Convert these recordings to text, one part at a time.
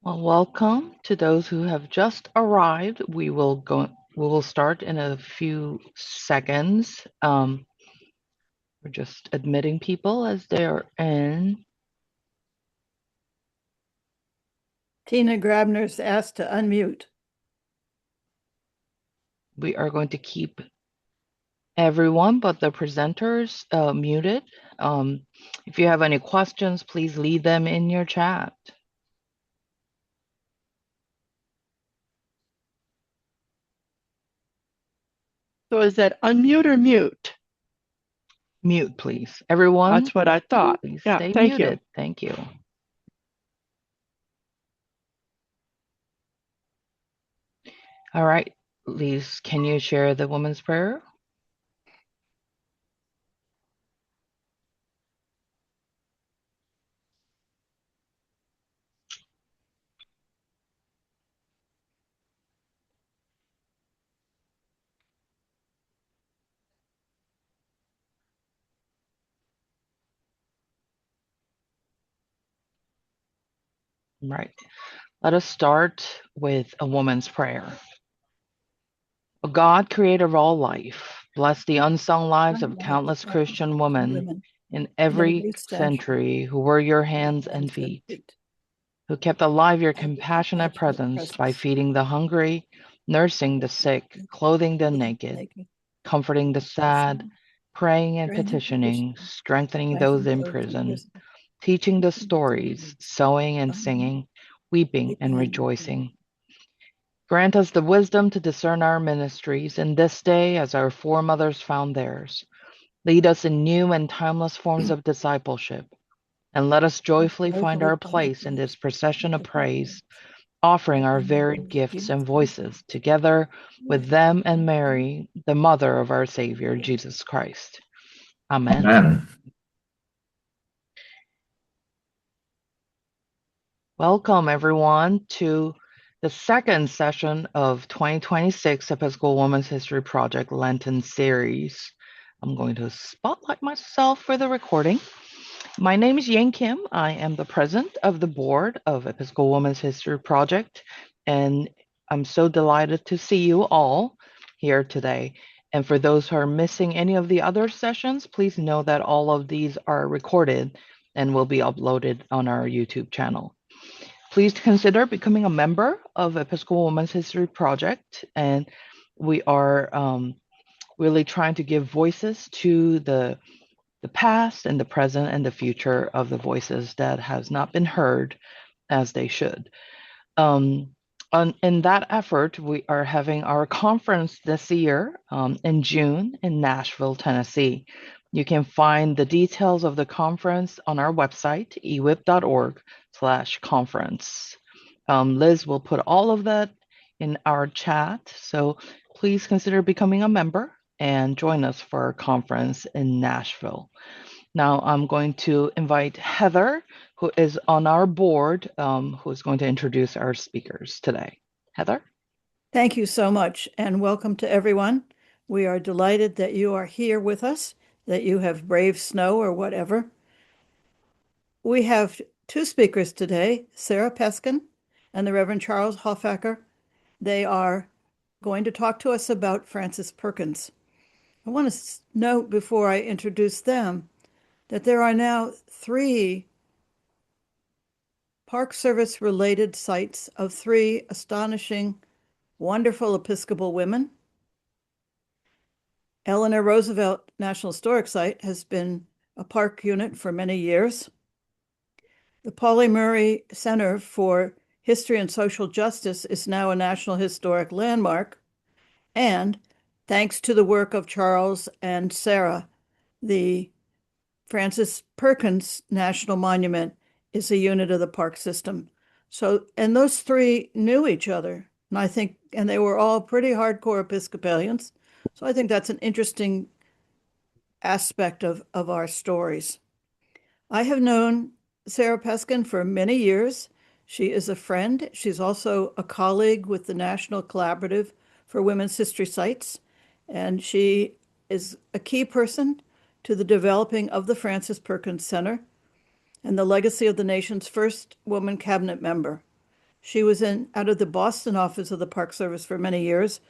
Well, welcome to those who have just arrived. We will start in a few seconds. We're just admitting people as they're in. Tina Grabner's asked to unmute. We are going to keep everyone but the presenters muted. If you have any questions, please leave them in your chat. So is that unmute or mute? Mute, please. Everyone, That's what I thought. please Yeah, stay thank muted. you. Thank you. All right, Lise, can you share the woman's prayer? Right. Let us start with a woman's prayer. O God, creator of all life, bless the unsung lives of countless Christian women in every century who were your hands and feet, who kept alive your compassionate presence by feeding the hungry, nursing the sick, clothing the naked, comforting the sad, praying and petitioning, strengthening those in prison, teaching the stories, sewing and singing, weeping and rejoicing. Grant us the wisdom to discern our ministries in this day as our foremothers found theirs. Lead us in new and timeless forms of discipleship, and let us joyfully find our place in this procession of praise, offering our varied gifts and voices together with them and Mary, the mother of our Savior, Jesus Christ. Amen. Amen. Welcome, everyone, to the second session of 2026 Episcopal Women's History Project Lenten Series. I'm going to spotlight myself for the recording. My name is Yang Kim. I am the president of the board of Episcopal Women's History Project, and I'm so delighted to see you all here today. And for those who are missing any of the other sessions, please know that all of these are recorded and will be uploaded on our YouTube channel. Please consider becoming a member of Episcopal Women's History Project, and we are really trying to give voices to the past and the present and the future of the voices that has not been heard as they should. In that effort, we are having our conference this year in June in Nashville, Tennessee. You can find the details of the conference on our website, ewhip.org/conference. Liz will put all of that in our chat, so please consider becoming a member and join us for our conference in Nashville. Now I'm going to invite Heather, who is on our board, who is going to introduce our speakers today. Heather? Thank you so much, and welcome to everyone. We are delighted that you are here with us, that you have braved snow or whatever. We have two speakers today, Sarah Peskin and the Reverend Charles Hoffacker. They are going to talk to us about Frances Perkins. I want to note before I introduce them that there are now 3 Park Service related sites of 3 astonishing, wonderful Episcopal women. Eleanor Roosevelt National Historic Site has been a park unit for many years. The Pauli Murray Center for History and Social Justice is now a National Historic Landmark. And thanks to the work of Charles and Sarah, the Frances Perkins National Monument is a unit of the park system. So, and those 3 knew each other, and they were all pretty hardcore Episcopalians. So I think that's an interesting aspect of our stories. I have known Sarah Peskin for many years. She is a friend. She's also a colleague with the National Collaborative for Women's History Sites, and she is a key person to the developing of the Frances Perkins Center and the legacy of the nation's first woman cabinet member. She was out of the Boston office of the Park Service for many years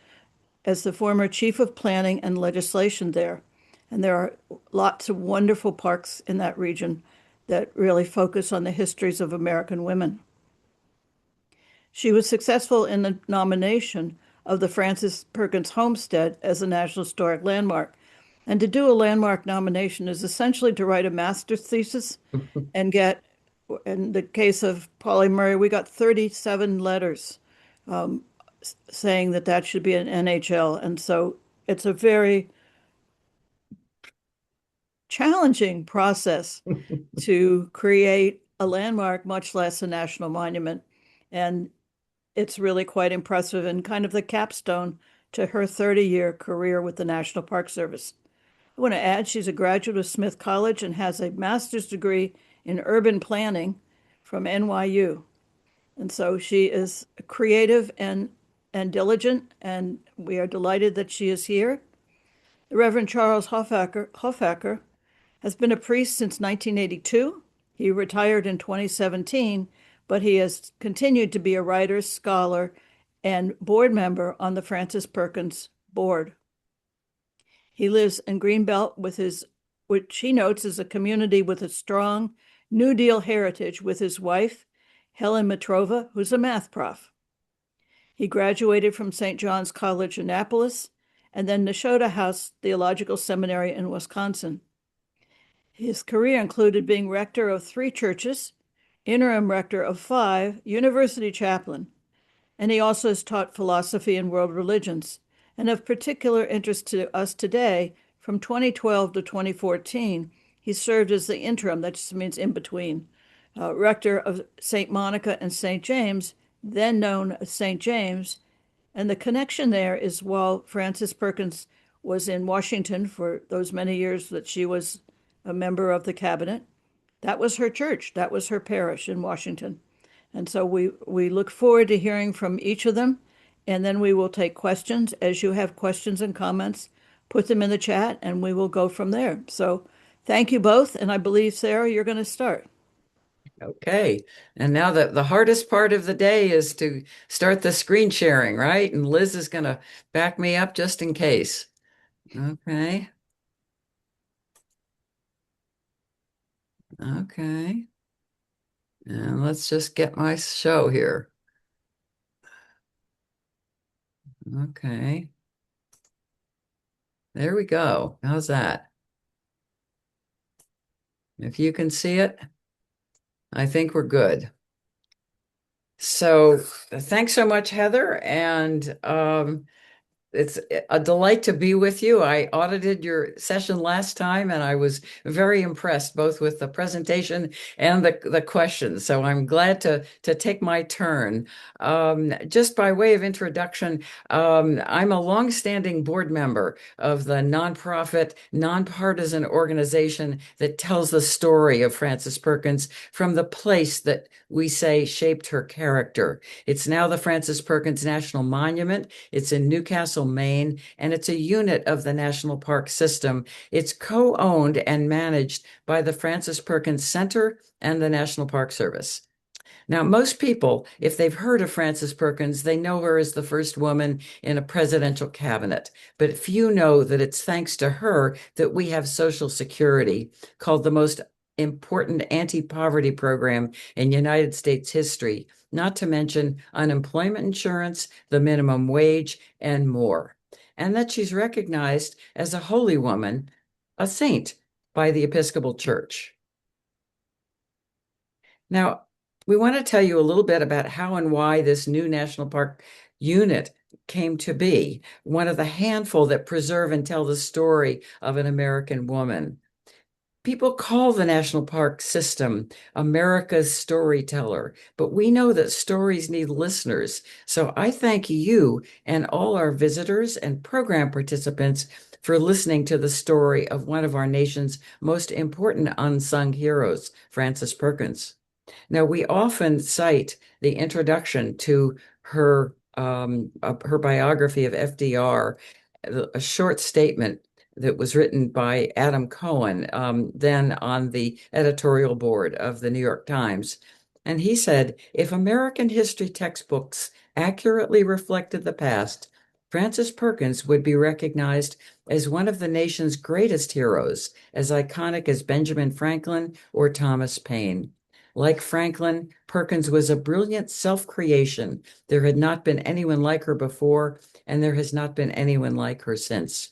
as the former chief of planning and legislation there. And there are lots of wonderful parks in that region that really focus on the histories of American women. She was successful in the nomination of the Frances Perkins Homestead as a National Historic Landmark. And to do a landmark nomination is essentially to write a master's thesis and get, in the case of Pauli Murray, we got 37 letters saying that that should be an NHL. And so it's a very challenging process to create a landmark, much less a national monument. And it's really quite impressive and kind of the capstone to her 30-year career with the National Park Service. I want to add she's a graduate of Smith College and has a master's degree in urban planning from NYU. And so she is creative and diligent, and we are delighted that she is here. The Reverend Charles Hoffacker has been a priest since 1982. He retired in 2017, but he has continued to be a writer, scholar, and board member on the Frances Perkins Board. He lives in Greenbelt with which he notes is a community with a strong New Deal heritage with his wife, Helen Mitrova, who's a math prof. He graduated from St. John's College, Annapolis, and then Nashotah House Theological Seminary in Wisconsin. His career included being rector of 3 churches, interim rector of 5, university chaplain, and he also has taught philosophy and world religions. And of particular interest to us today, from 2012 to 2014, he served as the interim, that just means in between, rector of St. Monica and St. James, then known as St. James. And the connection there is while Frances Perkins was in Washington for those many years that she was a member of the cabinet, that was her church, that was her parish in Washington. And so we look forward to hearing from each of them, and then we will take questions. As you have questions and comments, put them in the chat, and we will go from there. So thank you both, and I believe, Sarah, you're going to start. Okay, and now the hardest part of the day is to start the screen sharing, right? And Liz is going to back me up just in case. Okay. Okay. And let's just get my show here. Okay. There we go. How's that? If you can see it, I think we're good. So thanks so much, Heather. And it's a delight to be with you. I audited your session last time, and I was very impressed both with the presentation and the questions. So I'm glad to take my turn. Just by way of introduction, I'm a longstanding board member of the nonprofit, nonpartisan organization that tells the story of Frances Perkins from the place that we say shaped her character. It's now the Frances Perkins National Monument. It's in Newcastle, Maine, and it's a unit of the National Park System. It's co-owned and managed by the Frances Perkins Center and the National Park Service. Now, most people, if they've heard of Frances Perkins, they know her as the first woman in a presidential cabinet. But few know that it's thanks to her that we have Social Security, called the most important anti-poverty program in United States history, not to mention unemployment insurance, the minimum wage, and more. And that she's recognized as a holy woman, a saint, by the Episcopal Church. Now, we want to tell you a little bit about how and why this new national park unit came to be, one of the handful that preserve and tell the story of an American woman. People call the national park system America's storyteller, but we know that stories need listeners. So I thank you and all our visitors and program participants for listening to the story of one of our nation's most important unsung heroes, Frances Perkins. Now, we often cite the introduction to her biography of F.D.R., a short statement that was written by Adam Cohen, then on the editorial board of the New York Times. And he said, if American history textbooks accurately reflected the past, Frances Perkins would be recognized as one of the nation's greatest heroes, as iconic as Benjamin Franklin or Thomas Paine. Like Franklin, Perkins was a brilliant self-creation. There had not been anyone like her before, and there has not been anyone like her since.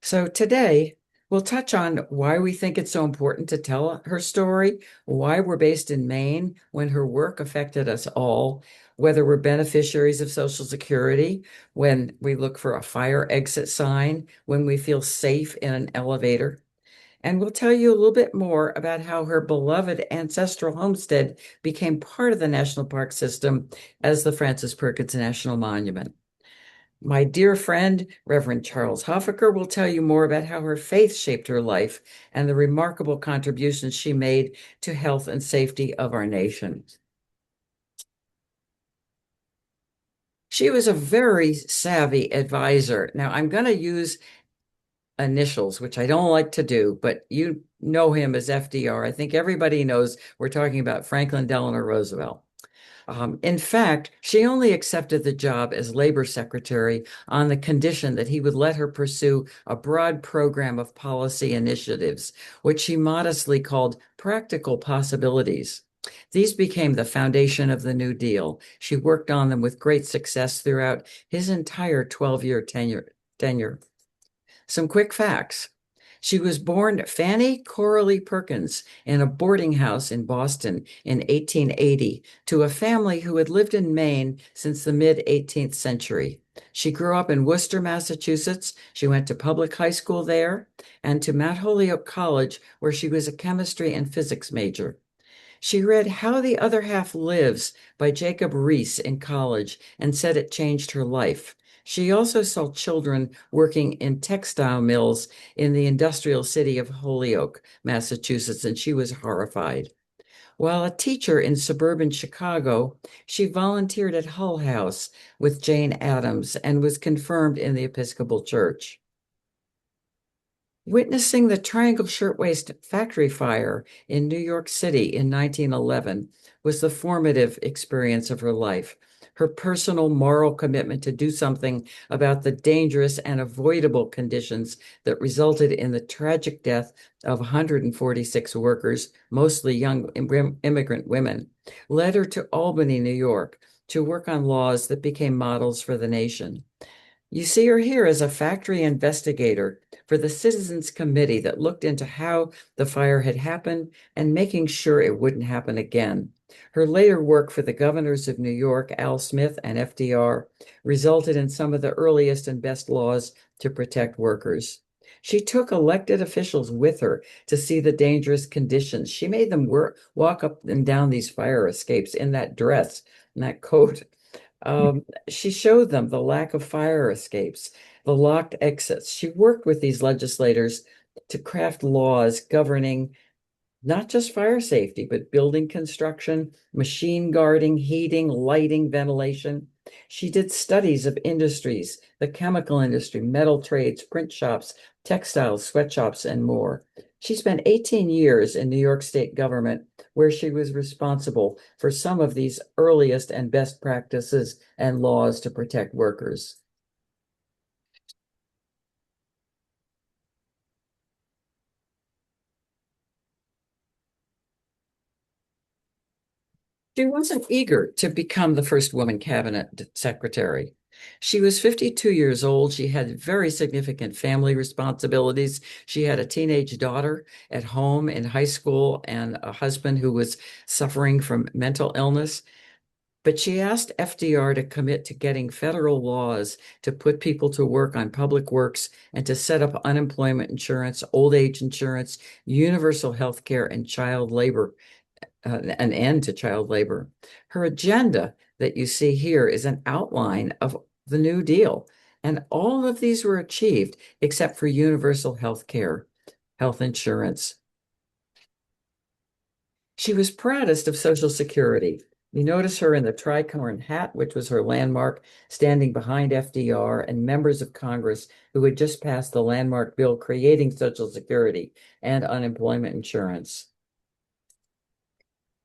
So today, we'll touch on why we think it's so important to tell her story, why we're based in Maine when her work affected us all, whether we're beneficiaries of Social Security, when we look for a fire exit sign, when we feel safe in an elevator. And we'll tell you a little bit more about how her beloved ancestral homestead became part of the national park system as the Frances Perkins National Monument. My dear friend, Reverend Charles Hoffacker, will tell you more about how her faith shaped her life and the remarkable contributions she made to health and safety of our nation. She was a very savvy advisor. Now, I'm going to use initials, which I don't like to do, but you know him as F.D.R. I think everybody knows we're talking about Franklin Delano Roosevelt. In fact, she only accepted the job as labor secretary on the condition that he would let her pursue a broad program of policy initiatives, which she modestly called practical possibilities. These became the foundation of the New Deal. She worked on them with great success throughout his entire 12-year tenure. Some quick facts. She was born Fanny Coralie Perkins in a boarding house in Boston in 1880 to a family who had lived in Maine since the mid-18th century. She grew up in Worcester, Massachusetts. She went to public high school there and to Mount Holyoke College, where she was a chemistry and physics major. She read How the Other Half Lives by Jacob Riis in college and said it changed her life. She also saw children working in textile mills in the industrial city of Holyoke, Massachusetts, and she was horrified. While a teacher in suburban Chicago, she volunteered at Hull House with Jane Addams and was confirmed in the Episcopal Church. Witnessing the Triangle Shirtwaist factory fire in New York City in 1911 was the formative experience of her life. Her personal moral commitment to do something about the dangerous and avoidable conditions that resulted in the tragic death of 146 workers, mostly young immigrant women, led her to Albany, New York, to work on laws that became models for the nation. You see her here as a factory investigator for the Citizens Committee that looked into how the fire had happened and making sure it wouldn't happen again. Her later work for the governors of New York, Al Smith and F.D.R., resulted in some of the earliest and best laws to protect workers. She took elected officials with her to see the dangerous conditions. She made them walk up and down these fire escapes in that dress and that coat. She showed them the lack of fire escapes, the locked exits. She worked with these legislators to craft laws governing not just fire safety, but building construction, machine guarding, heating, lighting, ventilation. She did studies of industries, the chemical industry, metal trades, print shops, textiles, sweatshops, and more. She spent 18 years in New York State government, where she was responsible for some of these earliest and best practices and laws to protect workers. She wasn't eager to become the first woman cabinet secretary. She was 52 years old. She had very significant family responsibilities. She had a teenage daughter at home in high school and a husband who was suffering from mental illness. But she asked F.D.R. to commit to getting federal laws to put people to work on public works and to set up unemployment insurance, old age insurance, universal health care, and child labor. An end to child labor. Her agenda that you see here is an outline of the New Deal. And all of these were achieved except for universal health care, health insurance. She was proudest of Social Security. You notice her in the tricorn hat, which was her landmark, standing behind F.D.R. and members of Congress who had just passed the landmark bill creating Social Security and unemployment insurance.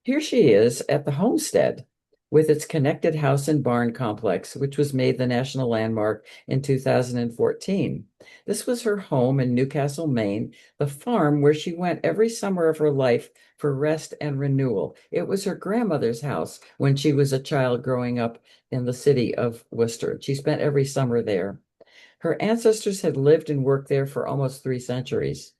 Here she is at the homestead with its connected house and barn complex, which was made the national landmark in 2014. This was her home in Newcastle, Maine, the farm where she went every summer of her life for rest and renewal. It was her grandmother's house when she was a child growing up in the city of Worcester. She spent every summer there. Her ancestors had lived and worked there for almost 3 centuries.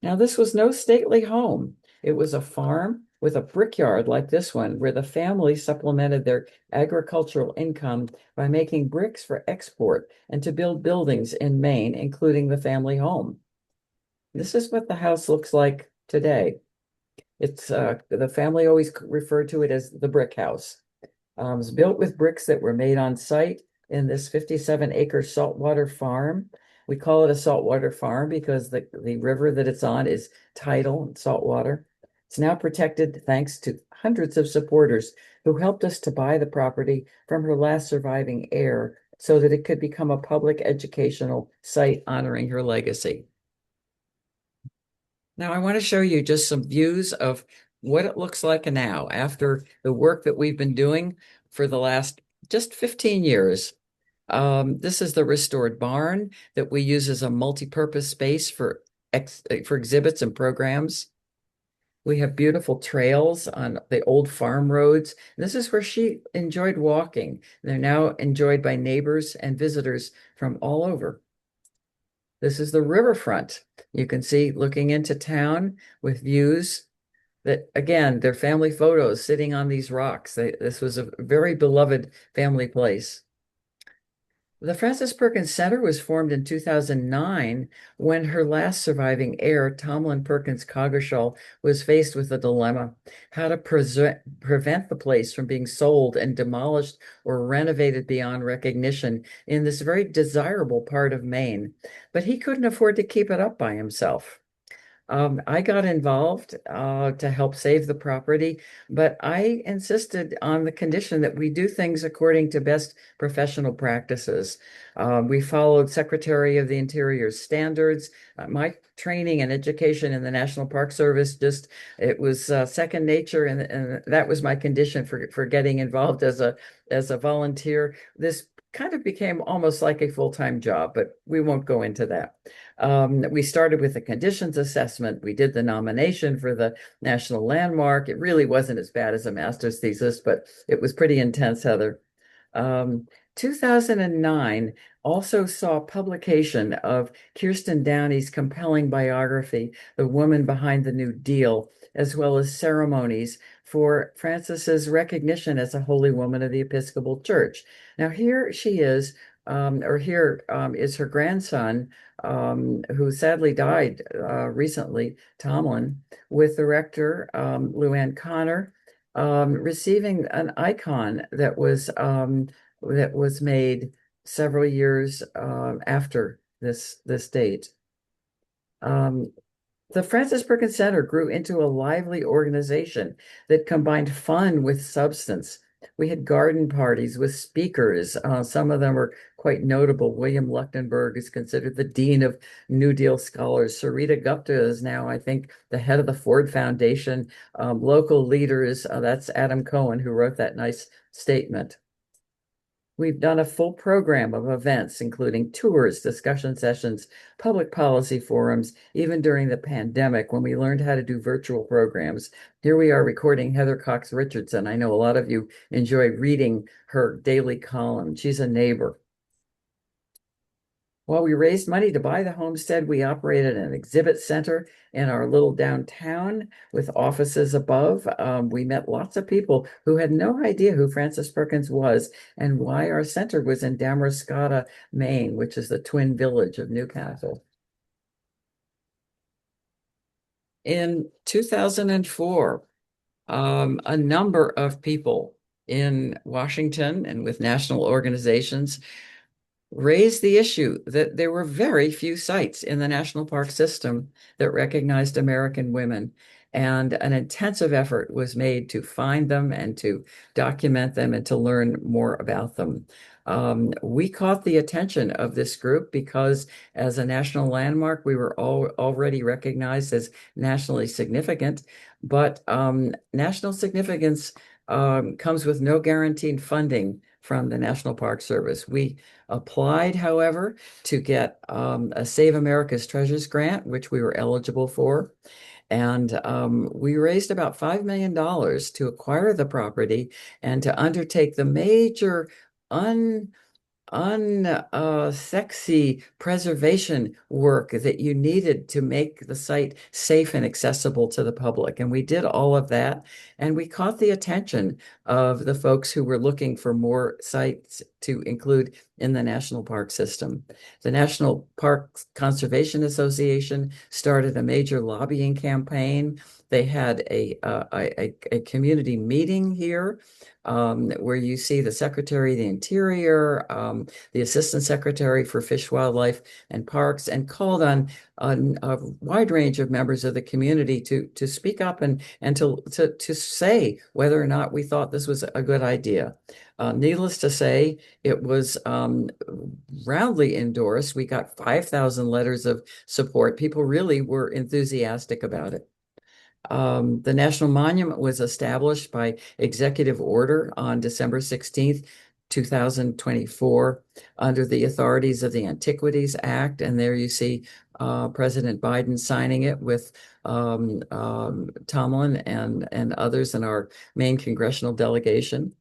Now, this was no stately home. It was a farm with a brickyard like this one, where the family supplemented their agricultural income by making bricks for export and to build buildings in Maine, including the family home. This is what the house looks like today. It's the family always referred to it as the brick house. It's built with bricks that were made on site in this 57-acre saltwater farm. We call it a saltwater farm because the river that it's on is tidal saltwater. It's now protected thanks to hundreds of supporters who helped us to buy the property from her last surviving heir so that it could become a public educational site honoring her legacy. Now I want to show you just some views of what it looks like now after the work that we've been doing for the last just 15 years. This is the restored barn that we use as a multi-purpose space for exhibits and programs. We have beautiful trails on the old farm roads. This is where she enjoyed walking. They're now enjoyed by neighbors and visitors from all over. This is the riverfront. You can see looking into town with views that, again, they're family photos sitting on these rocks. This was a very beloved family place. The Frances Perkins Center was formed in 2009 when her last surviving heir, Tomlin Perkins Coggeshall, was faced with a dilemma: how to prevent the place from being sold and demolished or renovated beyond recognition in this very desirable part of Maine. But he couldn't afford to keep it up by himself. I got involved to help save the property, but I insisted on the condition that we do things according to best professional practices. We followed Secretary of the Interior's standards. My training and education in the National Park Service it was second nature, and that was my condition for getting involved as a volunteer. This kind of became almost like a full-time job, but we won't go into that. We started with a conditions assessment. We did the nomination for the National Landmark. It really wasn't as bad as a master's thesis, but it was pretty intense, Heather. 2009 also saw publication of Kirsten Downey's compelling biography, The Woman Behind the New Deal, as well as ceremonies for Frances's recognition as a holy woman of the Episcopal Church. Now here she is, here is her grandson, who sadly died recently, Tomlin, with the rector, Luann Connor, receiving an icon that was made several years after this date. The Frances Perkins Center grew into a lively organization that combined fun with substance. We had garden parties with speakers. Some of them were quite notable. William Leuchtenberg is considered the dean of New Deal scholars. Sarita Gupta is now, I think, the head of the Ford Foundation. Local leaders, that's Adam Cohen, who wrote that nice statement. We've done a full program of events, including tours, discussion sessions, public policy forums, even during the pandemic when we learned how to do virtual programs. Here we are recording Heather Cox Richardson. I know a lot of you enjoy reading her daily column. She's a neighbor. While we raised money to buy the homestead, we operated an exhibit center in our little downtown with offices above. We met lots of people who had no idea who Frances Perkins was and why our center was in Damariscotta, Maine, which is the twin village of Newcastle. In 2004, a number of people in Washington and with national organizations raised the issue that there were very few sites in the national park system that recognized American women. And an intensive effort was made to find them and to document them and to learn more about them. We caught the attention of this group because as a national landmark, we were already recognized as nationally significant, but national significance comes with no guaranteed funding from the National Park Service. We applied, however, to get a Save America's Treasures grant, which we were eligible for. And we raised about $5 million to acquire the property and to undertake the major unsexy preservation work that you needed to make the site safe and accessible to the public. And we did all of that. And we caught the attention of the folks who were looking for more sites to include in the national park system. The National Park Conservation Association started a major lobbying campaign. They had a community meeting here where you see the Secretary of the Interior, the Assistant Secretary for Fish, Wildlife, and Parks, and called on a wide range of members of the community to speak up and to say whether or not we thought this was a good idea. Needless to say, it was roundly endorsed. We got 5,000 letters of support. People really were enthusiastic about it. The National Monument was established by executive order on December 16th, 2024, under the authorities of the Antiquities Act. And there you see President Biden signing it with Tomlin and others in our main congressional delegation.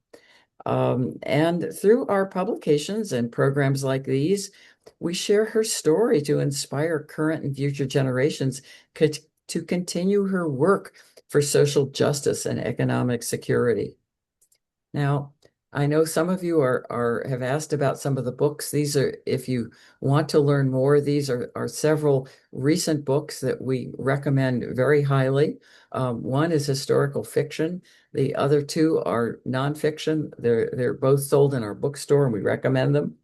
And through our publications and programs like these, we share her story to inspire current and future generations to continue her work for social justice and economic security. Now, I know some of you have asked about some of the books. These are, if you want to learn more, these are several recent books that we recommend very highly. One is historical fiction. The other two are nonfiction. They're both sold in our bookstore, and we recommend them.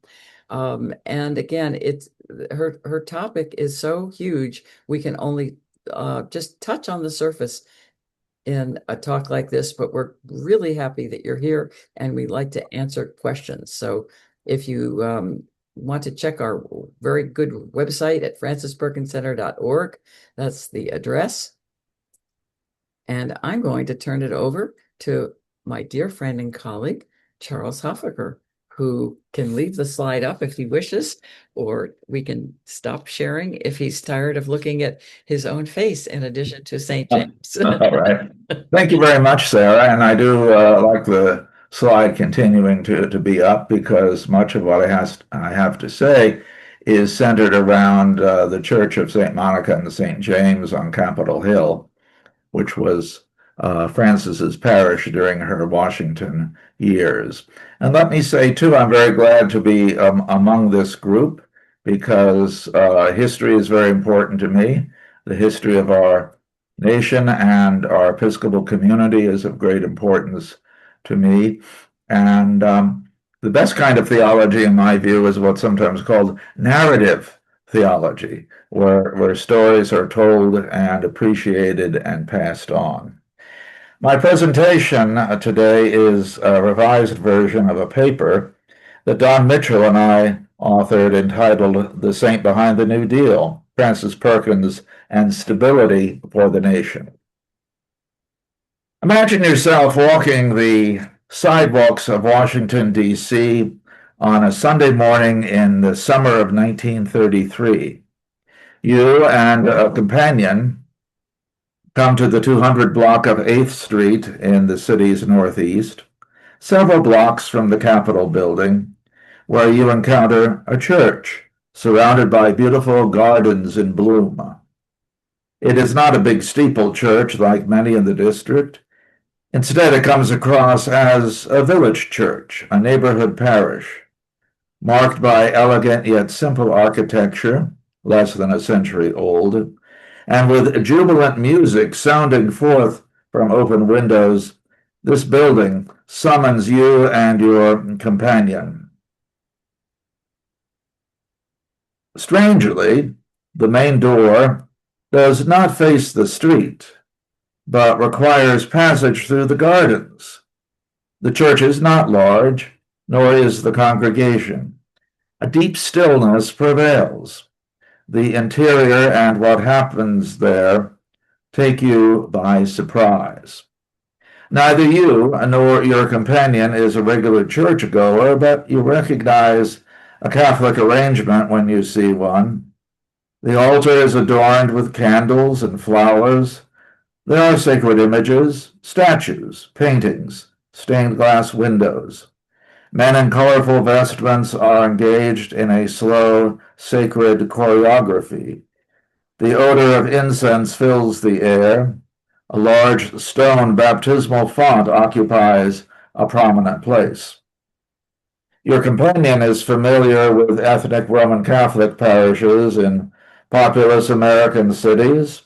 And again, her topic is so huge, we can only just touch on the surface in a talk like this, but we're really happy that you're here and we'd like to answer questions. So if you want to check our very good website at francesperkinscenter.org, that's the address. And I'm going to turn it over to my dear friend and colleague, Charles Hoffacker, who can leave the slide up if he wishes, or we can stop sharing if he's tired of looking at his own face in addition to St. James. All right. Thank you very much, Sarah. And I do like the slide continuing to be up, because much of what I have to say is centered around the Church of St. Monica and St. James on Capitol Hill, which was Frances's parish during her Washington years. And let me say, too, I'm very glad to be among this group, because history is very important to me. The history of our nation and our Episcopal community is of great importance to me. And the best kind of theology, in my view, is what's sometimes called narrative theology, where stories are told and appreciated and passed on. My presentation today is a revised version of a paper that Don Mitchell and I authored entitled "The Saint Behind the New Deal, Frances Perkins and Stability for the Nation." Imagine yourself walking the sidewalks of Washington, D.C. on a Sunday morning in the summer of 1933. You and a companion come to the 200 block of 8th Street in the city's northeast, several blocks from the Capitol building, where you encounter a church surrounded by beautiful gardens in bloom. It is not a big steeple church like many in the district. Instead, it comes across as a village church, a neighborhood parish, marked by elegant yet simple architecture, less than a century old, and with jubilant music sounding forth from open windows. This building summons you and your companion. Strangely, the main door does not face the street. but requires passage through the gardens. The church is not large, nor is the congregation. A deep stillness prevails. The interior and what happens there take you by surprise. Neither you nor your companion is a regular churchgoer, but you recognize a Catholic arrangement when you see one. The altar is adorned with candles and flowers. There are sacred images, statues, paintings, stained glass windows. Men in colorful vestments are engaged in a slow, sacred choreography. The odor of incense fills the air. A large stone baptismal font occupies a prominent place. Your companion is familiar with ethnic Roman Catholic parishes in populous American cities.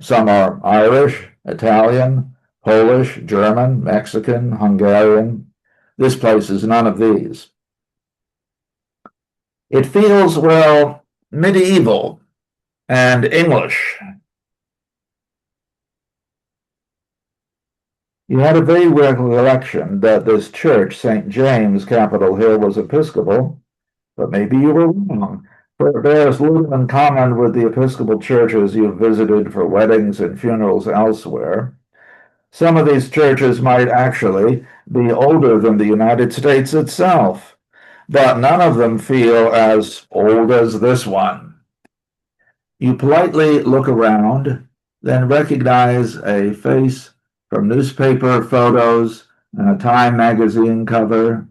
Some are Irish, Italian, Polish, German, Mexican, Hungarian. This place is none of these. It feels, well, medieval and English. You had a vague recollection that this church, St. James, Capitol Hill, was Episcopal, but maybe you were wrong, for it bears little in common with the Episcopal churches you've visited for weddings and funerals elsewhere. Some of these churches might actually be older than the United States itself, but none of them feel as old as this one. You politely look around, then recognize a face from newspaper photos and a Time magazine cover.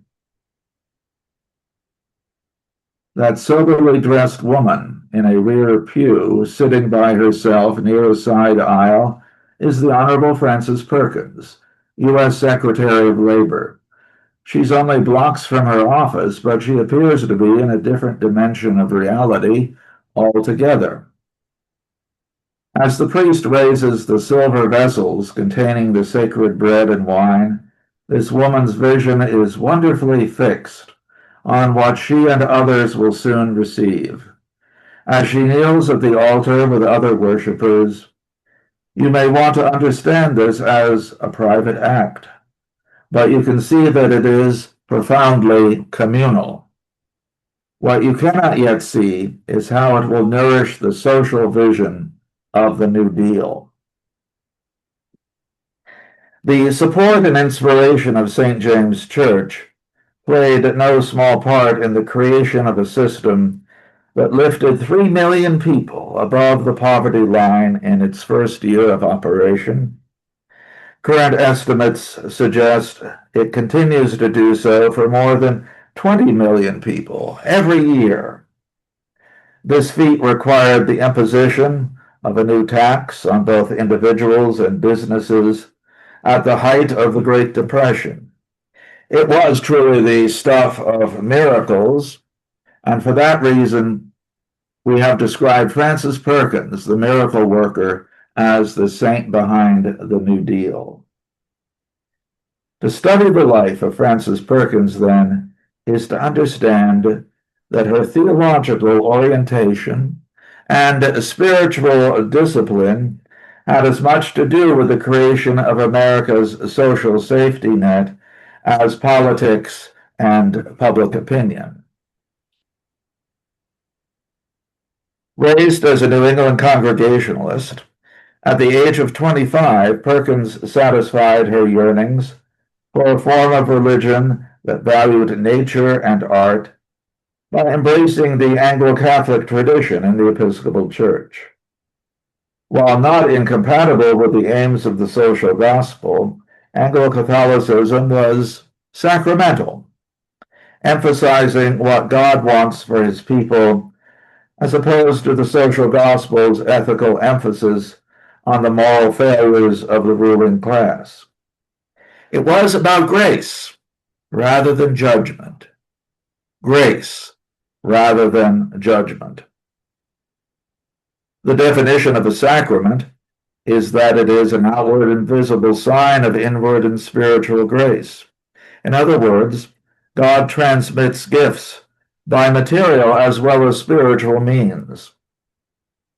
That soberly dressed woman in a rear pew, sitting by herself near a side aisle, is the Honorable Frances Perkins, U.S. Secretary of Labor. She's only blocks from her office, but she appears to be in a different dimension of reality altogether. As the priest raises the silver vessels containing the sacred bread and wine, this woman's vision is wonderfully fixed on what she and others will soon receive. As she kneels at the altar with other worshippers, you may want to understand this as a private act, but you can see that it is profoundly communal. What you cannot yet see is how it will nourish the social vision of the New Deal. The support and inspiration of St. James Church played no small part in the creation of a system that lifted 3 million people above the poverty line in its first year of operation. Current estimates suggest it continues to do so for more than 20 million people every year. This feat required the imposition of a new tax on both individuals and businesses at the height of the Great Depression. It was truly the stuff of miracles, and for that reason, we have described Frances Perkins, the miracle worker, as the saint behind the New Deal. To study the life of Frances Perkins, then, is to understand that her theological orientation and spiritual discipline had as much to do with the creation of America's social safety net as politics and public opinion. Raised as a New England Congregationalist, at the age of 25, Perkins satisfied her yearnings for a form of religion that valued nature and art by embracing the Anglo-Catholic tradition in the Episcopal Church. While not incompatible with the aims of the social gospel, Anglo-Catholicism was sacramental, emphasizing what God wants for his people, as opposed to the social gospel's ethical emphasis on the moral failures of the ruling class. It was about grace rather than judgment. Grace rather than judgment. The definition of a sacrament is that it is an outward and visible sign of inward and spiritual grace. In other words, God transmits gifts by material as well as spiritual means.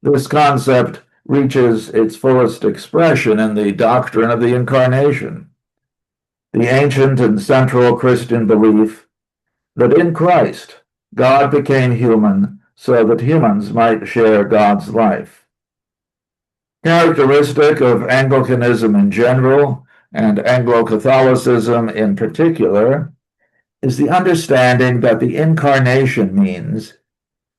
This concept reaches its fullest expression in the doctrine of the Incarnation, the ancient and central Christian belief that in Christ, God became human so that humans might share God's life. Characteristic of Anglicanism in general, and Anglo-Catholicism in particular, is the understanding that the Incarnation means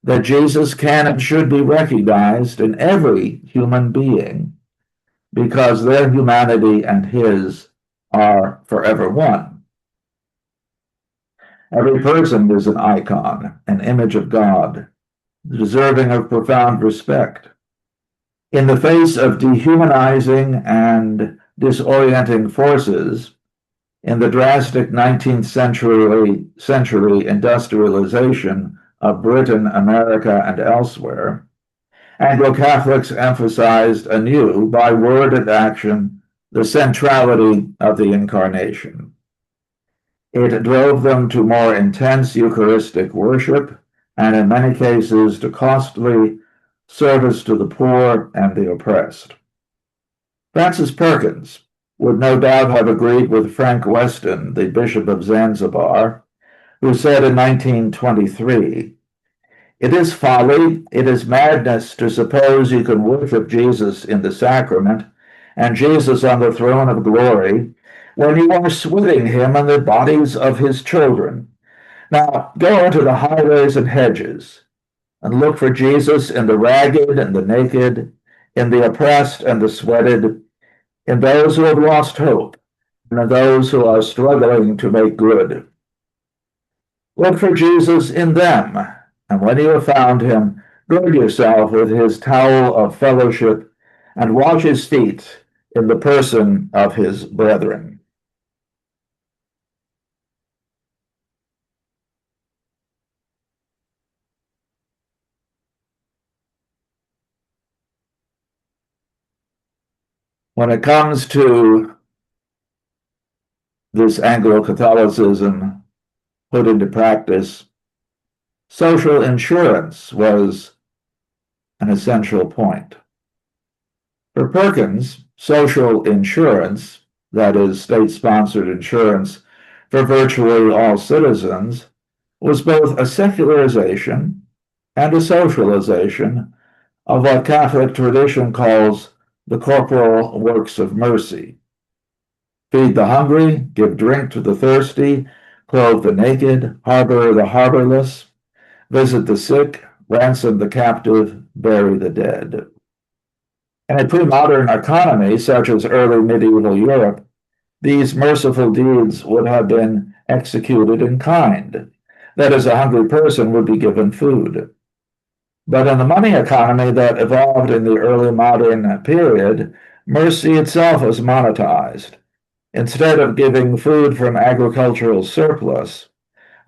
that Jesus can and should be recognized in every human being because their humanity and his are forever one. Every person is an icon, an image of God, deserving of profound respect. In the face of dehumanizing and disorienting forces in the drastic 19th century industrialization of Britain, America, and elsewhere, Anglo-Catholics emphasized anew by word and action the centrality of the Incarnation. It drove them to more intense Eucharistic worship and in many cases to costly service to the poor and the oppressed. Frances Perkins would no doubt have agreed with Frank Weston, the Bishop of Zanzibar, who said in 1923, "It is folly, it is madness to suppose you can worship Jesus in the sacrament and Jesus on the throne of glory when you are sweating him in the bodies of his children. Now go into the highways and hedges and look for Jesus in the ragged and the naked, in the oppressed and the sweated, in those who have lost hope, and in those who are struggling to make good. Look for Jesus in them, and when you have found him, gird yourself with his towel of fellowship and wash his feet in the person of his brethren." When it comes to this Anglo-Catholicism put into practice, social insurance was an essential point. For Perkins, social insurance, that is, state-sponsored insurance for virtually all citizens, was both a secularization and a socialization of what Catholic tradition calls the corporal works of mercy. Feed the hungry, give drink to the thirsty, clothe the naked, harbor the harborless, visit the sick, ransom the captive, bury the dead. In a pre-modern economy such as early medieval Europe, these merciful deeds would have been executed in kind. That is, a hungry person would be given food. But in the money economy that evolved in the early modern period, mercy itself was monetized. Instead of giving food from agricultural surplus,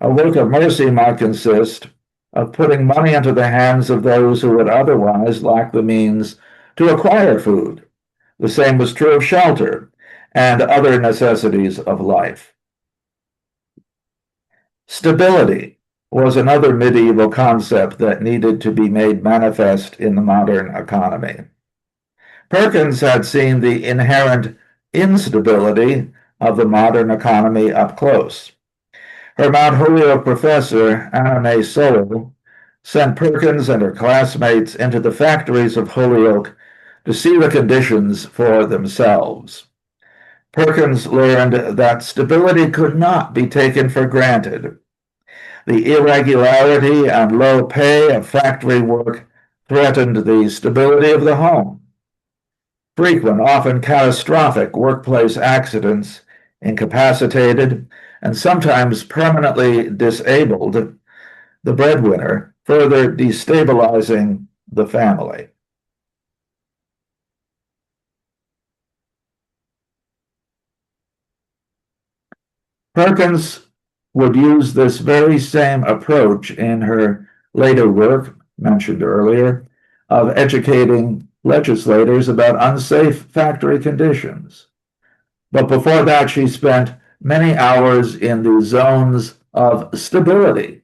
a work of mercy might consist of putting money into the hands of those who would otherwise lack the means to acquire food. The same was true of shelter and other necessities of life. Stability was another medieval concept that needed to be made manifest in the modern economy. Perkins had seen the inherent instability of the modern economy up close. Her Mount Holyoke professor, Anna May Sowell, sent Perkins and her classmates into the factories of Holyoke to see the conditions for themselves. Perkins learned that stability could not be taken for granted. The irregularity and low pay of factory work threatened the stability of the home. Frequent, often catastrophic workplace accidents incapacitated and sometimes permanently disabled the breadwinner, further destabilizing the family. Perkins would use this very same approach in her later work, mentioned earlier, of educating legislators about unsafe factory conditions. But before that, she spent many hours in the zones of stability,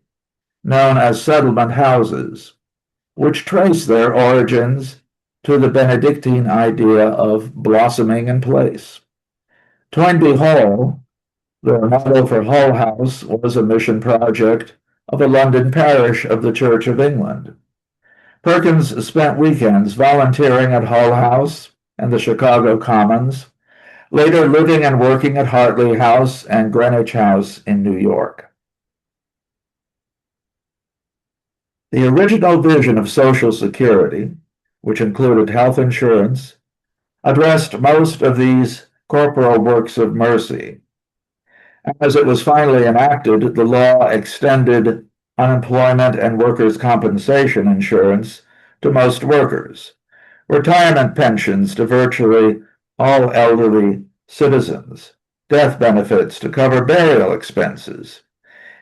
known as settlement houses, which trace their origins to the Benedictine idea of blossoming in place. Toynbee Hall, the model for Hull House, was a mission project of a London parish of the Church of England. Perkins spent weekends volunteering at Hull House and the Chicago Commons, later living and working at Hartley House and Greenwich House in New York. The original vision of Social Security, which included health insurance, addressed most of these corporal works of mercy. As it was finally enacted, the law extended unemployment and workers' compensation insurance to most workers, retirement pensions to virtually all elderly citizens, death benefits to cover burial expenses,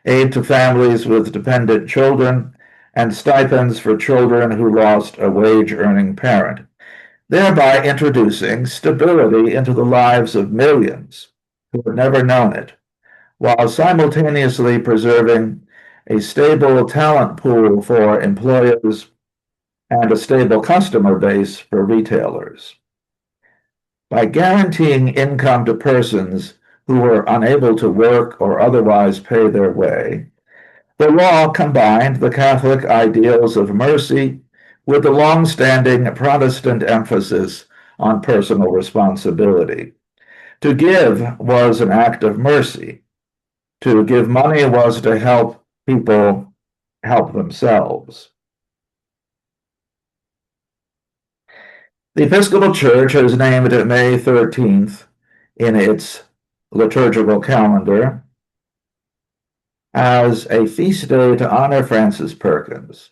aid to families with dependent children, and stipends for children who lost a wage-earning parent, thereby introducing stability into the lives of millions who had never known it, while simultaneously preserving a stable talent pool for employers and a stable customer base for retailers. By guaranteeing income to persons who were unable to work or otherwise pay their way, the law combined the Catholic ideals of mercy with the long-standing Protestant emphasis on personal responsibility. To give was an act of mercy. To give money was to help people help themselves. The Episcopal Church has named May 13th in its liturgical calendar as a feast day to honor Frances Perkins.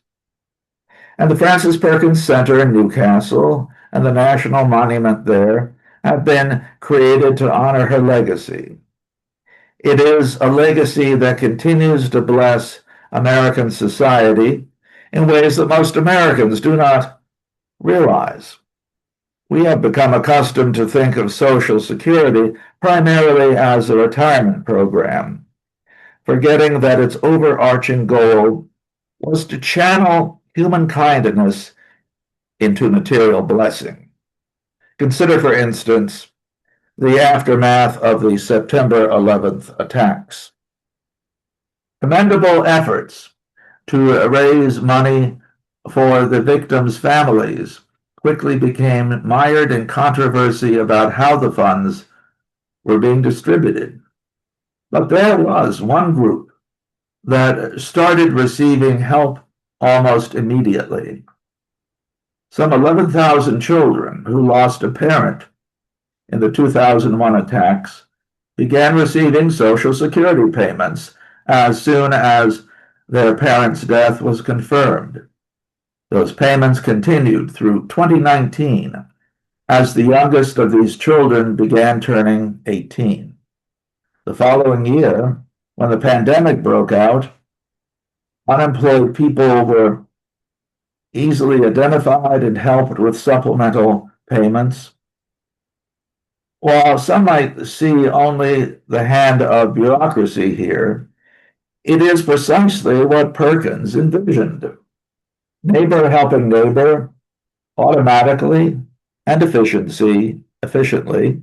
And the Frances Perkins Center in Newcastle and the National Monument there have been created to honor her legacy. It is a legacy that continues to bless American society in ways that most Americans do not realize. We have become accustomed to think of Social Security primarily as a retirement program, forgetting that its overarching goal was to channel human kindness into material blessing. Consider, for instance, the aftermath of the September 11th attacks. Commendable efforts to raise money for the victims' families quickly became mired in controversy about how the funds were being distributed. But there was one group that started receiving help almost immediately. Some 11,000 children who lost a parent in the 2001 attacks began receiving Social Security payments as soon as their parent's death was confirmed. Those payments continued through 2019 as the youngest of these children began turning 18. The following year, when the pandemic broke out, unemployed people were easily identified and helped with supplemental payments. While some might see only the hand of bureaucracy here, it is precisely what Perkins envisioned. Neighbor helping neighbor automatically and efficiently,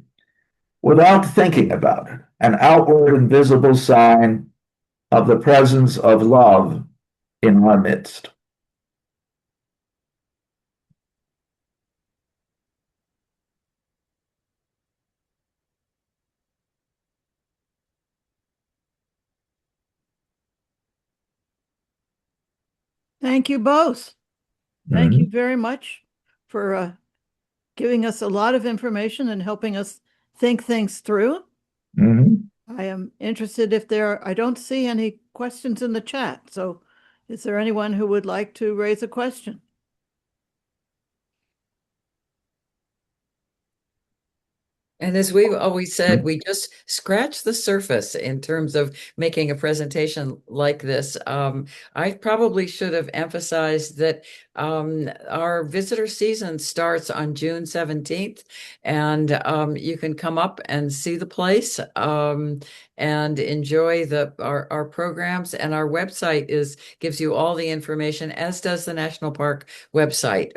without thinking about it, an outward and visible sign of the presence of love in our midst. Thank you both. Thank you very much for giving us a lot of information and helping us think things through. I am interested if I don't see any questions in the chat. So is there anyone who would like to raise a question? And as we've always said, we just scratch the surface in terms of making a presentation like this. I probably should have emphasized that our visitor season starts on June 17th, and you can come up and see the place and enjoy our programs. And our website gives you all the information, as does the National Park website.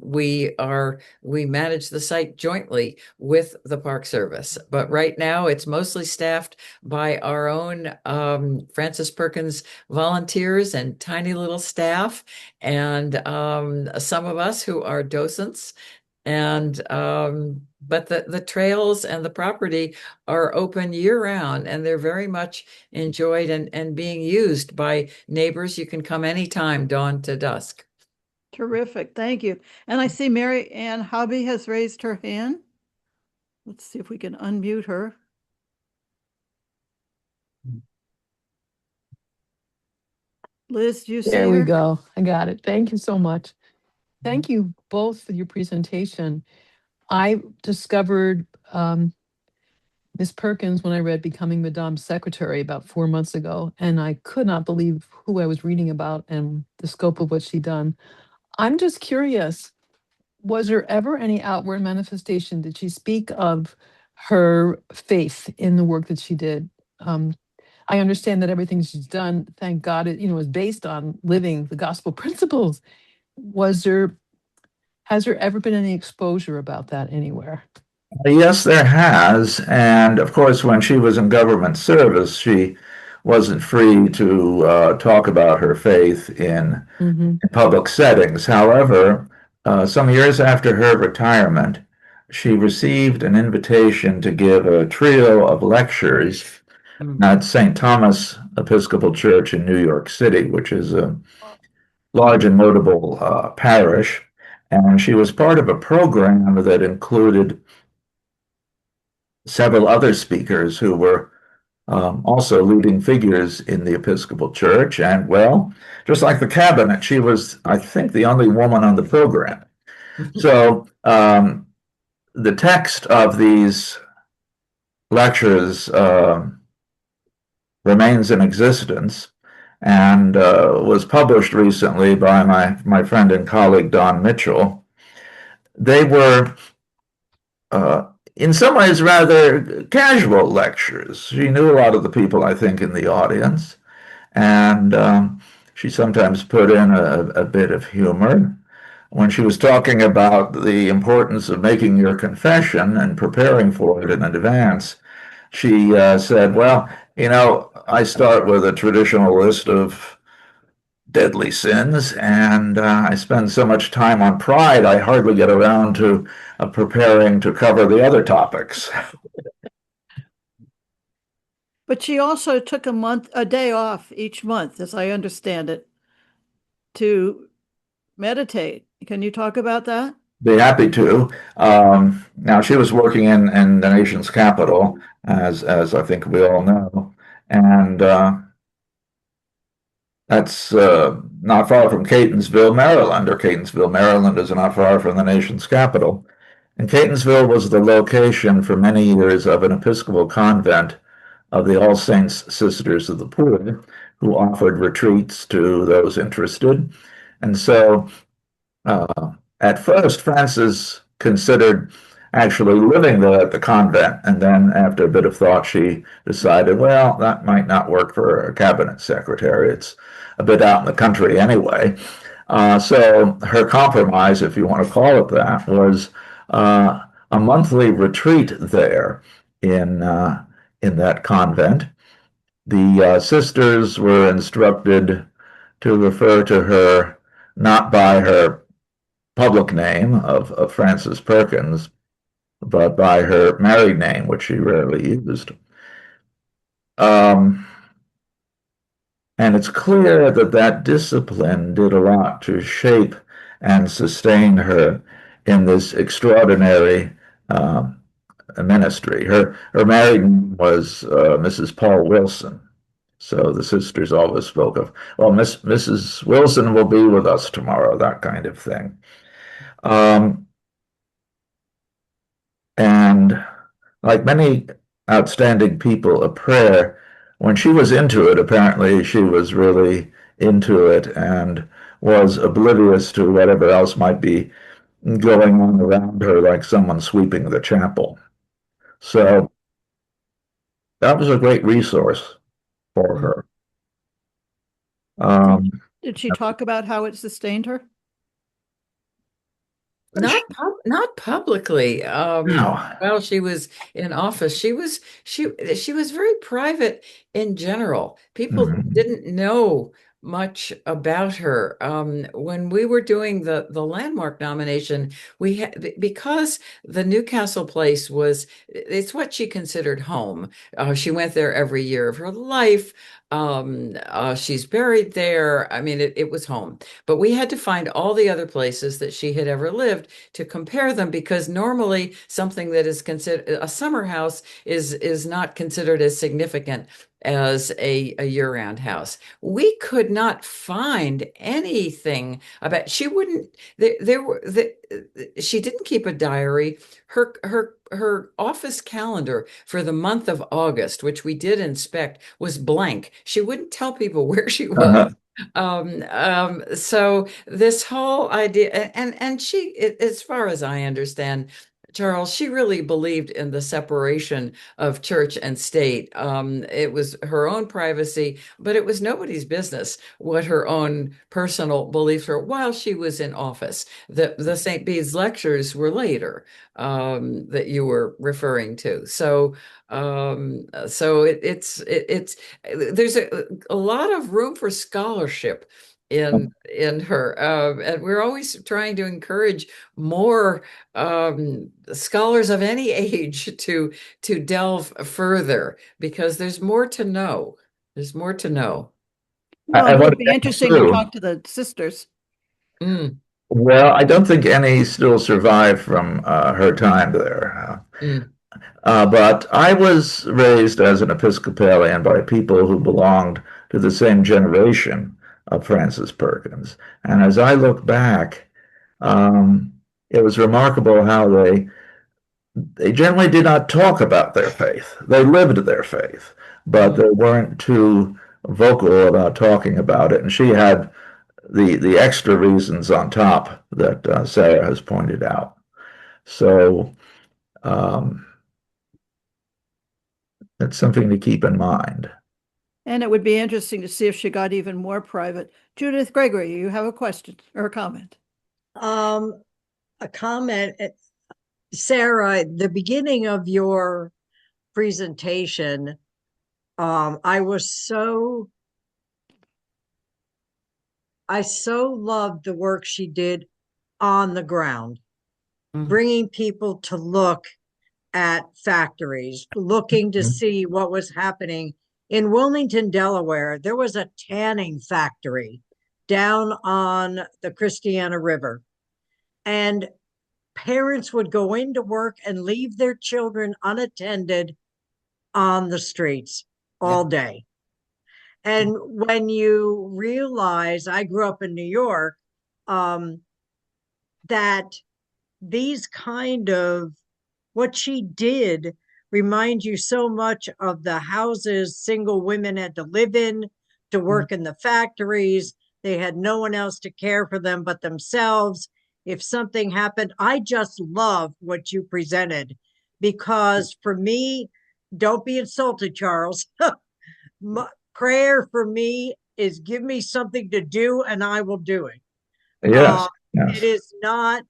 We manage the site jointly with the Park Service, but right now it's mostly staffed by our own Frances Perkins volunteers and tiny little staff, and some of us who are docents. And but the trails and the property are open year round, and they're very much enjoyed and being used by neighbors. You can come anytime, dawn to dusk. Terrific. Thank you. And I see Mary Ann Hobby has raised her hand. Let's see if we can unmute her. Liz, do you see There we her? go. I got it. Thank you so much. Thank you both for your presentation. I discovered Miss Perkins when I read Becoming Madame's Secretary about 4 months ago, and I could not believe who I was reading about and the scope of what she'd done. I'm just curious, was there ever any outward manifestation? Did she speak of her faith in the work that she did? I understand that everything she's done, thank God, is based on living the gospel principles. Has there ever been any exposure about that anywhere? Yes, there has. And of course, when she was in government service, she wasn't free to talk about her faith in public settings. However, some years after her retirement, she received an invitation to give a trio of lectures at St. Thomas Episcopal Church in New York City, which is a large and notable parish. And she was part of a program that included several other speakers who were also leading figures in the Episcopal Church. And well, just like the cabinet, she was, I think, the only woman on the program. So the text of these lectures remains in existence and was published recently by my friend and colleague Don Mitchell. They were in some ways rather casual lectures. She knew a lot of the people, I think, in the audience, and she sometimes put in a bit of humor. When she was talking about the importance of making your confession and preparing for it in advance, she said, well, I start with a traditional list of deadly sins, and I spend so much time on pride, I hardly get around to preparing to cover the other topics. But she also took a day off each month, as I understand it, to meditate. Can you talk about that? Be happy to. Now, she was working in the nation's capital, as I think we all know, and that's not far from Catonsville, Maryland, or Catonsville, Maryland is not far from the nation's capital. And Catonsville was the location for many years of an Episcopal convent of the All Saints Sisters of the Poor, who offered retreats to those interested. And so at first, Frances considered actually living there at the convent, and then after a bit of thought, she decided, well, that might not work for a cabinet secretary. It's a bit out in the country anyway. So her compromise, if you want to call it that, was a monthly retreat there in that convent. The sisters were instructed to refer to her not by her public name of Frances Perkins, but by her married name, which she rarely used. And it's clear that discipline did a lot to shape and sustain her in this extraordinary ministry. Her married name was Mrs. Paul Wilson. So the sisters always spoke of, well, Mrs. Wilson will be with us tomorrow, that kind of thing. And like many outstanding people, a prayer. When she was into it, apparently she was really into it and was oblivious to whatever else might be going on around her, like someone sweeping the chapel. So that was a great resource for her. Did she talk about how it sustained her? Not publicly. No. While she was in office, she was very private in general. People Mhm. didn't know much about her. When we were doing the landmark nomination, we had, because the Newcastle place it's what she considered home. She went there every year of her life. She's buried there. I mean, it was home. But we had to find all the other places that she had ever lived to compare them, because normally something that is considered a summer house is not considered as significant as a year-round house. We could not find anything about, she wouldn't, she didn't keep a diary. Her office calendar for the month of August, which we did inspect, was blank. She wouldn't tell people where she was. So this whole idea, and she, as far as I understand, Charles, she really believed in the separation of church and state. It was her own privacy, but it was nobody's business what her own personal beliefs were while she was in office. The St. Bede's lectures were later, that you were referring to. So it's there's a lot of room for scholarship in her, and we're always trying to encourage more scholars of any age to delve further, because there's more to know. There's more to know. Well, I it want would be to interesting to too. talk to the sisters. Mm, Well, I don't think any still survive from her time there. mm, But I was raised as an Episcopalian by people who belonged to the same generation of Frances Perkins. And as I look back, um, it was remarkable how they generally did not talk about their faith. They lived their faith, but they weren't too vocal about talking about it. And she had the extra reasons on top that Sarah has pointed out. So um, that's something to keep in mind. And it would be interesting to see if she got even more private. Judith Gregory, you have a question or a comment? A comment. Sarah, the beginning of your presentation, I so loved the work she did on the ground, bringing people to look at factories, looking to see what was happening. In Wilmington, Delaware, there was a tanning factory down on the Christiana River. And parents would go into work and leave their children unattended on the streets all day. And when you realize, I grew up in New York, that these kind of, what she did remind you so much of the houses single women had to live in, to work in the factories. They had no one else to care for them but themselves. If something happened, I just love what you presented, because for me, don't be insulted, Charles. Prayer for me is give me something to do and I will do it. Yes, yes. It is not,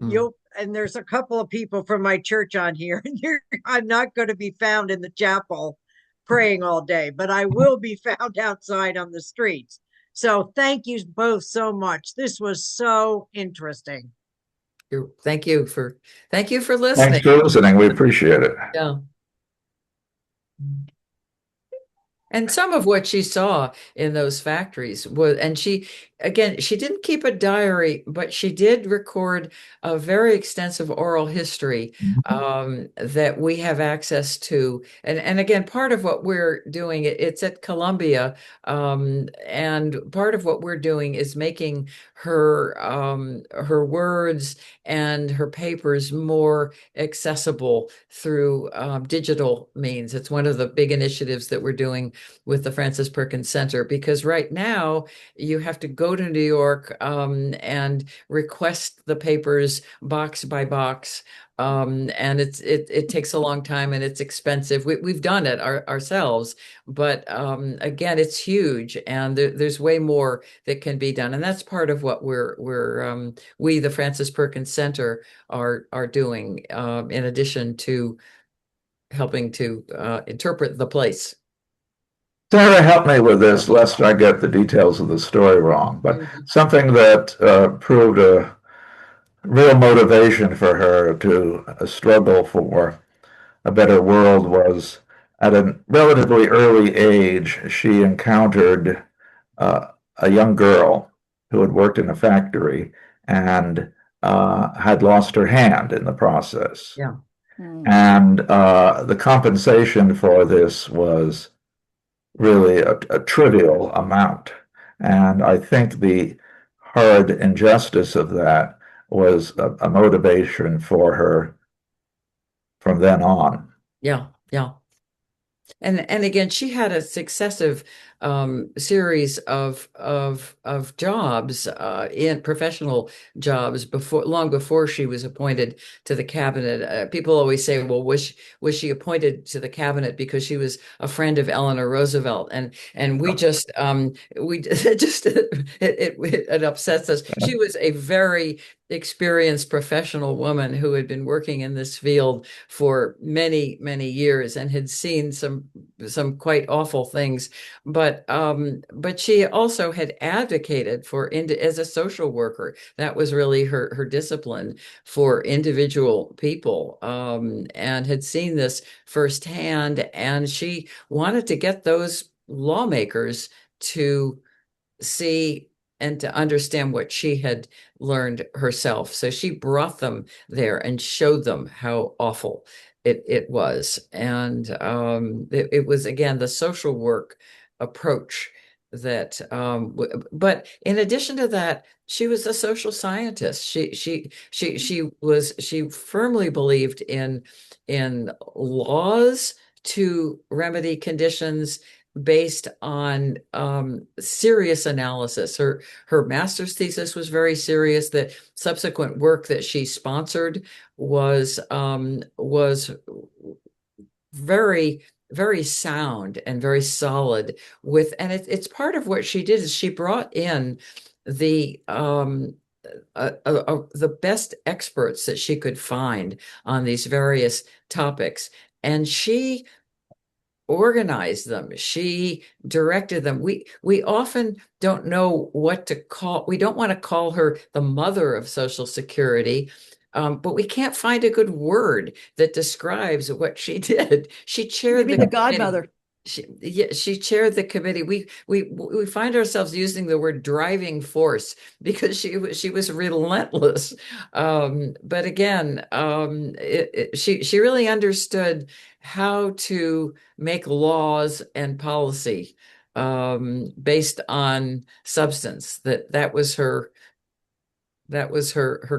you'll, and there's a couple of people from my church on here, and I'm not going to be found in the chapel praying all day, but I will be found outside on the streets. So thank you both so much. This was so interesting. Thank you for listening. Thanks for listening. We appreciate it. Yeah. And some of what she saw in those factories was, and she, again, she didn't keep a diary, but she did record a very extensive oral history that we have access to. And again, part of what we're doing, it's at Columbia, and part of what we're doing is making her words and her papers more accessible through digital means. It's one of the big initiatives that we're doing with the Frances Perkins Center, because right now you have to go to New York and request the papers box by box. And it takes a long time and it's expensive. We've done it ourselves, but again, it's huge, and there's way more that can be done. And that's part of what we, the Frances Perkins Center, are doing in addition to helping to interpret the place. Sarah, help me with this, lest I get the details of the story wrong. But something that proved a real motivation for her to struggle for a better world was, at a relatively early age, she encountered a young girl who had worked in a factory and had lost her hand in the process. Yeah. And the compensation for this was really a trivial amount. And I think the hard injustice of that was a motivation for her from then on. Yeah, yeah. And again, she had a successive series of jobs in professional jobs long before she was appointed to the cabinet. People always say, "Well, was she appointed to the cabinet because she was a friend of Eleanor Roosevelt?" And we just it upsets us. She was a very experienced professional woman who had been working in this field for many, many years and had seen some quite awful things. But she also had advocated for as a social worker. That was really her discipline for individual people, and had seen this firsthand. And she wanted to get those lawmakers to see and to understand what she had learned herself. So she brought them there and showed them how awful it was. And it was, again, the social work approach that, but in addition to that, she was a social scientist. She firmly believed in laws to remedy conditions based on serious analysis. Her master's thesis was very serious. The subsequent work that she sponsored was very, very sound and very solid. And it's part of what she did is she brought in the best experts that she could find on these various topics, and she organized them. She directed them. We often don't know what to call. We don't want to call her the mother of Social Security, but we can't find a good word that describes what she did. She chaired Maybe the godmother. She chaired the committee. We find ourselves using the word driving force because she was relentless. But again, she really understood how to make laws and policy based on substance. That was her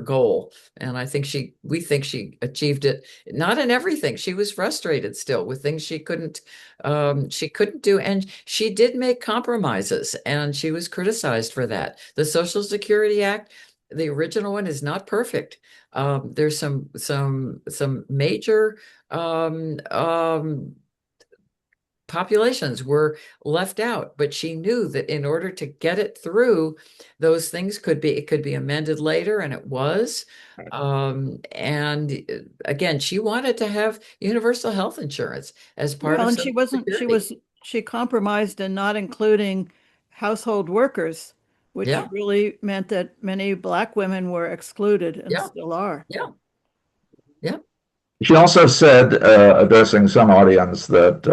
goal. And I think we think she achieved it. Not in everything. She was frustrated still with things she couldn't do. And she did make compromises, and she was criticized for that. The Social Security Act, the original one, is not perfect. There's some major populations were left out, but she knew that in order to get it through, those things could be amended later, and it was. And again, she wanted to have universal health insurance as part of Social Security. She compromised in not including household workers, which really meant that many Black women were excluded and still are. Yeah. She also said, addressing some audience, that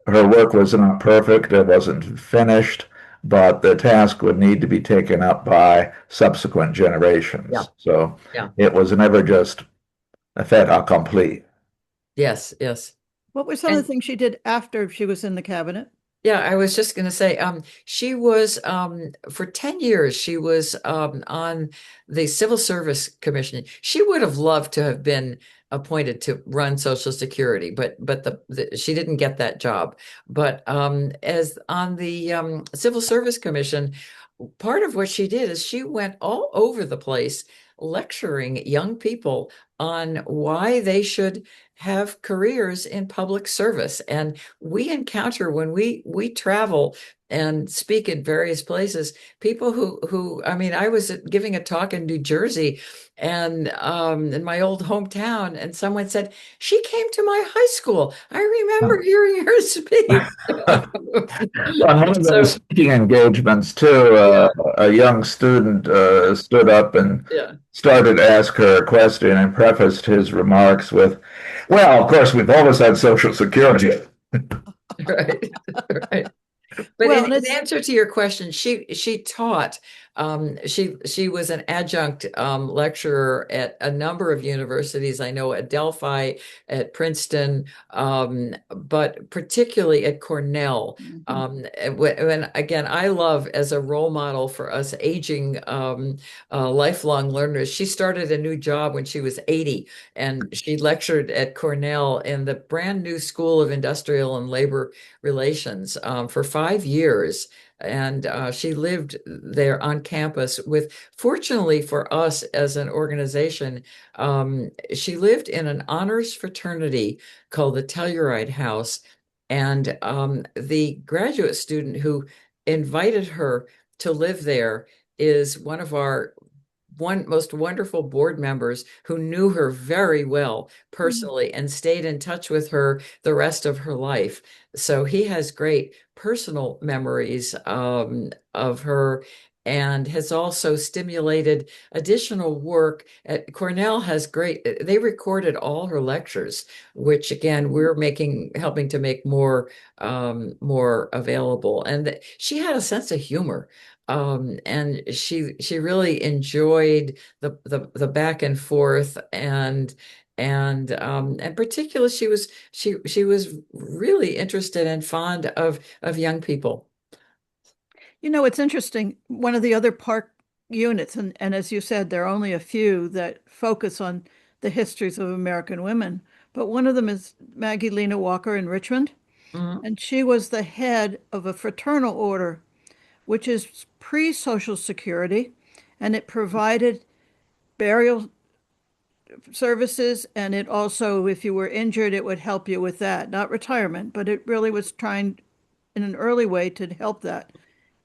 her work was not perfect, it wasn't finished, but the task would need to be taken up by subsequent generations. Yeah. So Yeah. it was never just a fait accompli. Yes, yes. What were some of And- the things she did after she was in the cabinet? Yeah, I was just going to say, she was, for 10 years, she was on the Civil Service Commission. She would have loved to have been appointed to run Social Security, but she didn't get that job. But as on the Civil Service Commission, part of what she did is she went all over the place lecturing young people on why they should have careers in public service. And we encounter when we travel and speak in various places, people who I mean, I was giving a talk in New Jersey and in my old hometown, and someone said, she came to my high school. I remember hearing her speak. On one of those speaking engagements, too, a young student stood up and started to ask her a question and prefaced his remarks with, well, of course, we've always had Social Security. Right, right. But Well, in answer to your question, she taught. She was an adjunct lecturer at a number of universities. I know at Delphi, at Princeton, but particularly at Cornell. When again, I love as a role model for us aging lifelong learners. She started a new job when she was 80, and she lectured at Cornell in the brand new School of Industrial and Labor Relations for 5 years. And she lived there on campus with, fortunately for us as an organization, she lived in an honors fraternity called the Telluride House. And the graduate student who invited her to live there is one of our most wonderful board members who knew her very well personally and stayed in touch with her the rest of her life. So he has great personal memories of her, and has also stimulated additional work at Cornell. They recorded all her lectures, which again, we're helping to make more available. And she had a sense of humor. And she really enjoyed the back and forth, and particularly she was really interested and fond of young people. You know, it's interesting. One of the other park units, and as you said, there are only a few that focus on the histories of American women, but one of them is Maggie Lena Walker in Richmond. And she was the head of a fraternal order, which is pre-Social Security, and it provided burial services, and it also, if you were injured, it would help you with that. Not retirement, but it really was trying in an early way to help that.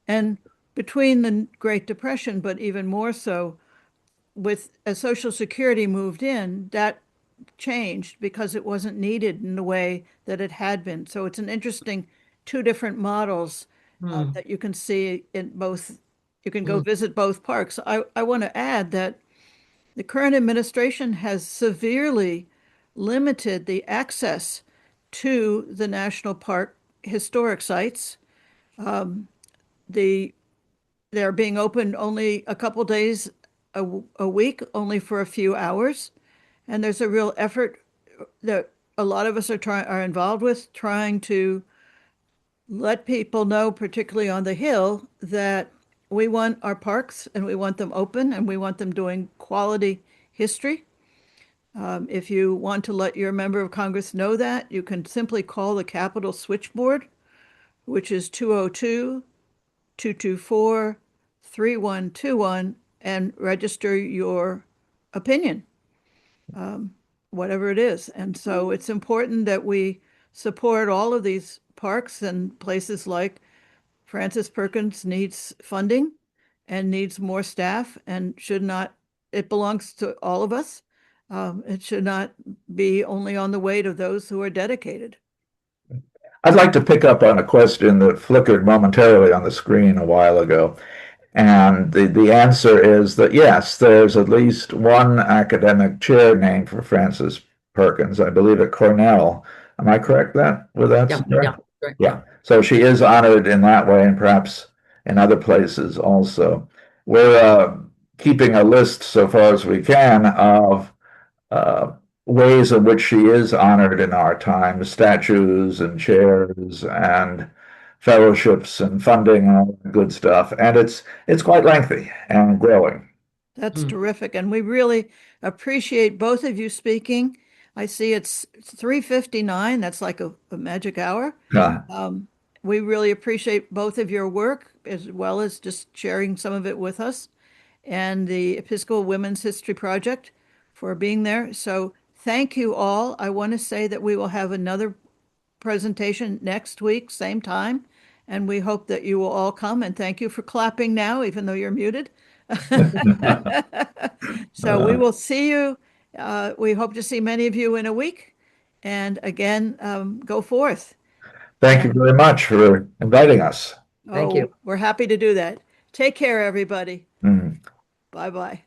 And between the Great Depression, but even more so, as Social Security moved in, that changed because it wasn't needed in the way that it had been. So it's an interesting two different models that you can see in both. You can go visit both parks. I want to add that the current administration has severely limited the access to the national park historic sites. They're being open only a couple days a week, only for a few hours. And there's a real effort that a lot of us are involved with, trying to let people know, particularly on the Hill, that we want our parks and we want them open and we want them doing quality history. If you want to let your member of Congress know that, you can simply call the Capitol Switchboard, which is 202-224-3121, and register your opinion, whatever it is. And so it's important that we support all of these parks, and places like Frances Perkins needs funding and needs more staff, and it belongs to all of us. It should not be only on the weight of those who are dedicated. I'd like to pick up on a question that flickered momentarily on the screen a while ago. And the answer is that, yes, there's at least one academic chair named for Frances Perkins, I believe at Cornell. Am I correct with that? Yeah, Sarah? right. Yeah. So she is honored in that way, and perhaps in other places also. We're keeping a list so far as we can of ways in which she is honored in our time, statues and chairs and fellowships and funding and all that good stuff. And it's quite lengthy and growing. That's terrific. And we really appreciate both of you speaking. I see it's 3:59. That's like a magic hour. We really appreciate both of your work as well as just sharing some of it with us and the Episcopal Women's History Project for being there. So thank you all. I want to say that we will have another presentation next week, same time, and we hope that you will all come. And thank you for clapping now, even though you're muted. So we will see you. We hope to see many of you in a week. And again, go forth. Thank you very much for inviting us. Thank you. We're happy to do that. Take care, everybody. Mm. Bye-bye.